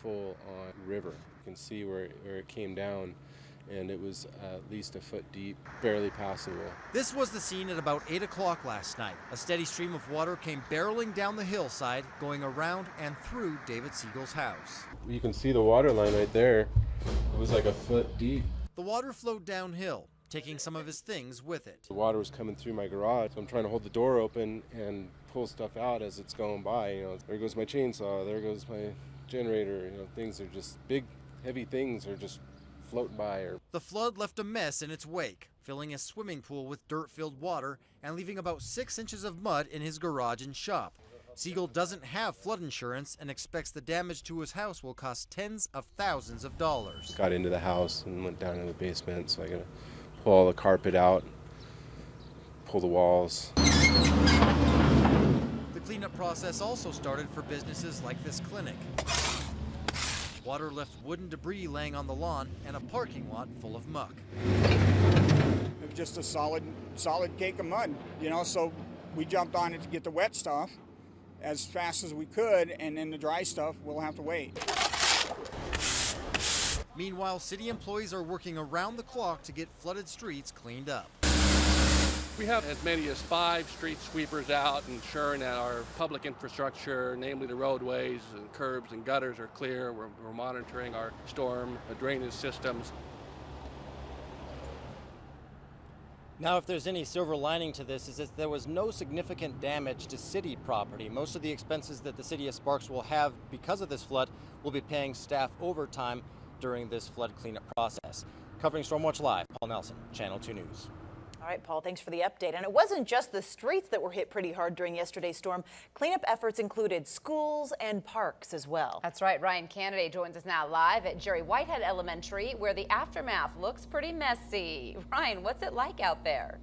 full on river. You can see where it came down, and it was at least a foot deep, barely passable. This was the scene at about 8 o'clock last night. A steady stream of water came barreling down the hillside, going around and through David Siegel's house. You can see the water line right there. It was like a foot deep. The water flowed downhill, taking some of his things with it. The water was coming through my garage, so I'm trying to hold the door open and pull stuff out as it's going by. You know, there goes my chainsaw, there goes my generator. You know, things are just big, heavy things are just floating by. The flood left a mess in its wake, filling a swimming pool with dirt-filled water and leaving about 6 inches of mud in his garage and shop. Siegel doesn't have flood insurance and expects the damage to his house will cost tens of thousands of dollars. Got into the house and went down in the basement, so I gotta pull all the carpet out, pull the walls. The cleanup process also started for businesses like this clinic. Water left wooden debris laying on the lawn and a parking lot full of muck. It was just a solid cake of mud, you know, so we jumped on it to get the wet stuff as fast as we could, and then the dry stuff we'll have to wait. Meanwhile, city employees are working around the clock to get flooded streets cleaned up. We have as many as 5 street sweepers out, ensuring that our public infrastructure, namely the roadways and curbs and gutters, are clear. We're monitoring our storm drainage systems. Now, if there's any silver lining to this, is that there was no significant damage to city property. Most of the expenses that the city of Sparks will have because of this flood will be paying staff overtime during this flood cleanup process. Covering Stormwatch Live, Paul Nelson, Channel 2 News. All right, Paul, thanks for the update. And it wasn't just the streets that were hit pretty hard during yesterday's storm. Cleanup efforts included schools and parks as well. That's right. Ryan Canaday joins us now live at Jerry Whitehead Elementary, where the aftermath looks pretty messy. Ryan, what's it like out there?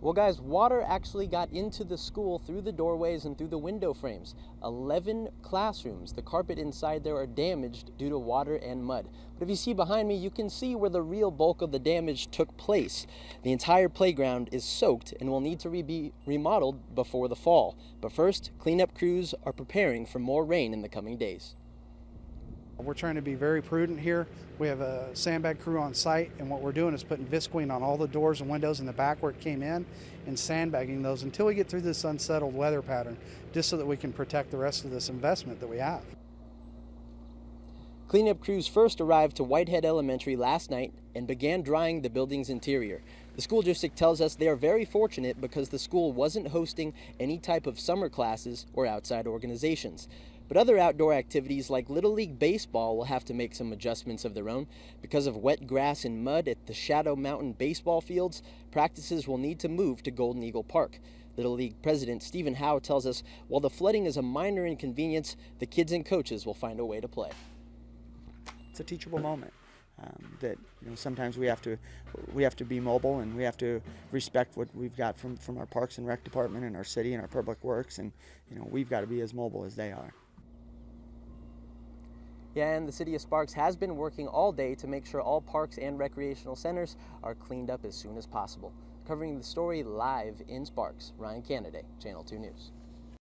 Well, guys, water actually got into the school through the doorways and through the window frames. 11 classrooms. The carpet inside there are damaged due to water and mud. But if you see behind me, you can see where the real bulk of the damage took place. The entire playground is soaked and will need to be remodeled before the fall. But first, cleanup crews are preparing for more rain in the coming days. We're trying to be very prudent here. We have a sandbag crew on site, and what we're doing is putting visqueen on all the doors and windows in the back where it came in and sandbagging those until we get through this unsettled weather pattern, just so that we can protect the rest of this investment that we have. Cleanup crews first arrived to Whitehead Elementary last night and began drying the building's interior. The school district tells us they are very fortunate because the school wasn't hosting any type of summer classes or outside organizations. But other outdoor activities like Little League Baseball will have to make some adjustments of their own. Because of wet grass and mud at the Shadow Mountain baseball fields, practices will need to move to Golden Eagle Park. Little League President Stephen Howe tells us while the flooding is a minor inconvenience, the kids and coaches will find a way to play. It's a teachable moment. That sometimes we have to be mobile, and we have to respect what we've got from our Parks and Rec department and our city and our public works, and we've got to be as mobile as they are. Yeah, and the city of Sparks has been working all day to make sure all parks and recreational centers are cleaned up as soon as possible. Covering the story live in Sparks, Ryan Canaday, Channel 2 News.